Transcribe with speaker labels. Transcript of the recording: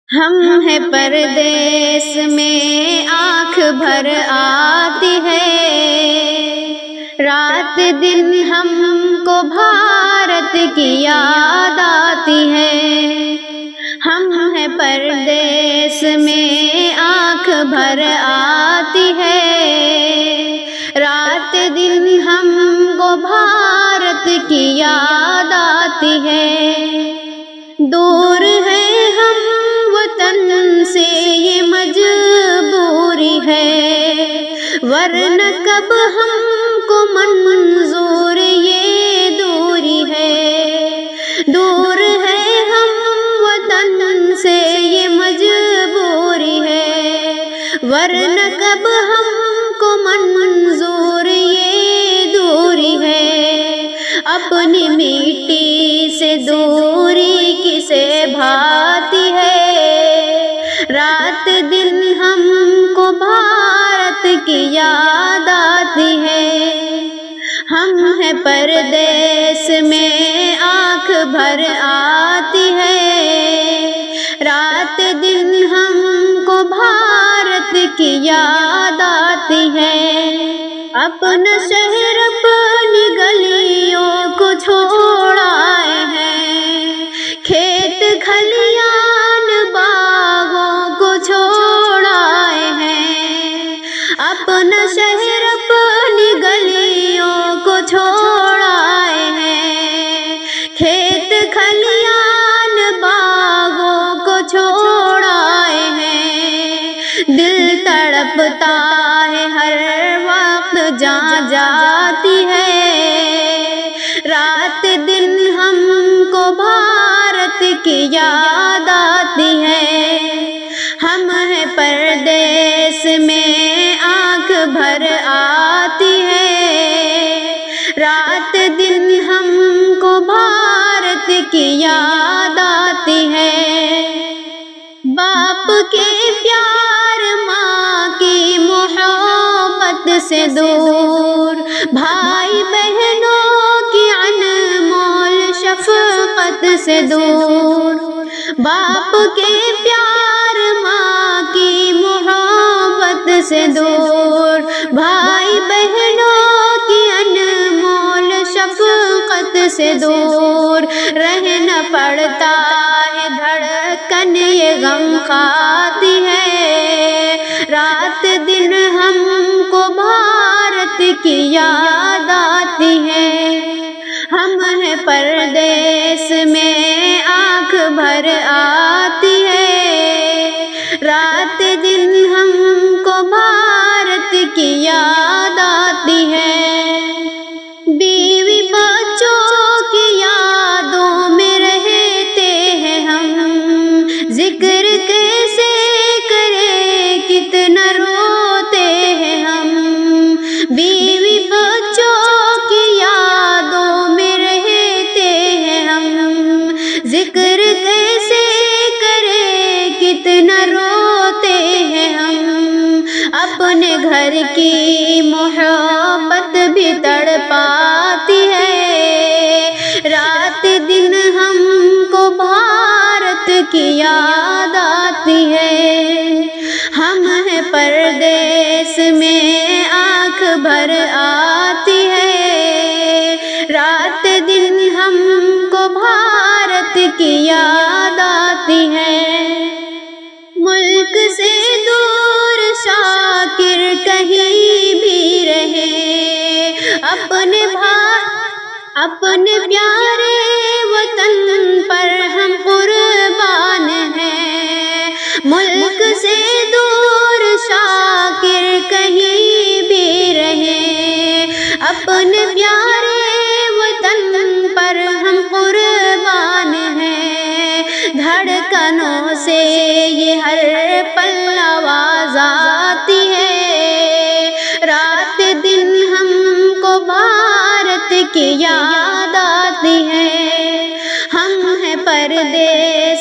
Speaker 1: ہم ہے پردیس میں آنکھ بھر آتی ہے، رات دن ہم کو بھارت کی یاد آتی ہے۔ ہم ہے پردیس میں آنکھ بھر آتی ہے، رات دن ہم کو بھارت کی یاد آتی ہے۔ دور ہے ہم وطن سے یہ مجبوری ہے، ورنہ کب ہم کو منظور یہ دوری ہے۔ دور ہے ہم وطن سے یہ مجبوری ہے، ورنہ کب ہم کو منظور یہ دوری ہے۔ اپنی مٹی سے دوری کسے بھاتی ہے، رات دن ہم کو بھارت کی یاد آتی ہے۔ ہم ہے پردیس میں آنکھ بھر آتی ہے، رات دن ہم کو بھارت کی یاد آتی ہے۔ اپنا شہر اپنی گلیوں کو چھوڑ آئے ہیں، کھیت کھلیان باغوں کو چھوڑ آئے ہیں۔ اپنا شہر اپنی گلیوں کو چھوڑ آئے ہیں، کھیت کھلیان باغوں کو چھوڑ آئے ہیں۔ دل تڑپتا ہے ہر وقت جہاں جاتی ہے، رات دن ہم کو بھارت کی یاد آتی ہے۔ ہم ہے پردیس میں آنکھ بھر آتی ہے، رات دن ہم کو بھارت کی یاد آتی ہے۔ باپ کے پیار، ماں کی محبت سے دور، بھائی بہنوں کی انمول شفقت سے دور۔ باپ کے پیار، ماں کی محبت سے دور، بھائی بہنوں کی انمول شفقت سے دور۔ رہنا پڑتا ہے دھڑکن یہ غم کھاتی ہے، رات دن ہم کو بھارت کی یاد آتی ہے۔ ہم ہے پردیس میں آنکھ بھر آتی ہے، رات دن ہم کو بھارت کی یاد آتی ہے۔ بیوی بچوں کی یادوں میں رہتے ہیں ہم، ذکر کیسے کریں کتنا روتے ہیں ہم۔ بیوی بچوں کی یادوں میں رہتے ہیں ہم، ذکر کیسے کریں کتنا روتے ہیں ہم۔ اپنے گھر کی محبت بھی تڑپاتی ہے، رات دن ہم کو بھارت کی یاد آتی ہے۔ ہم ہے پردیس میں آنکھ بھر آتی ہے، رات دن ہم کو بھارت کی یاد آتی ہے۔ ملک سے دور شاکر کہیں بھی رہے، اپنے پیارے وطن پر ہم قربان ہیں۔ ملک سے دور شاکر کہیں بھی رہے، اپنے پیارے وطن پر ہم قربان ہیں۔ دھڑکنوں سے یہ ہر پل آواز آتی ہے، رات دن ہم کو بھارت کی یاد آتی ہے۔ ہم ہے پردیس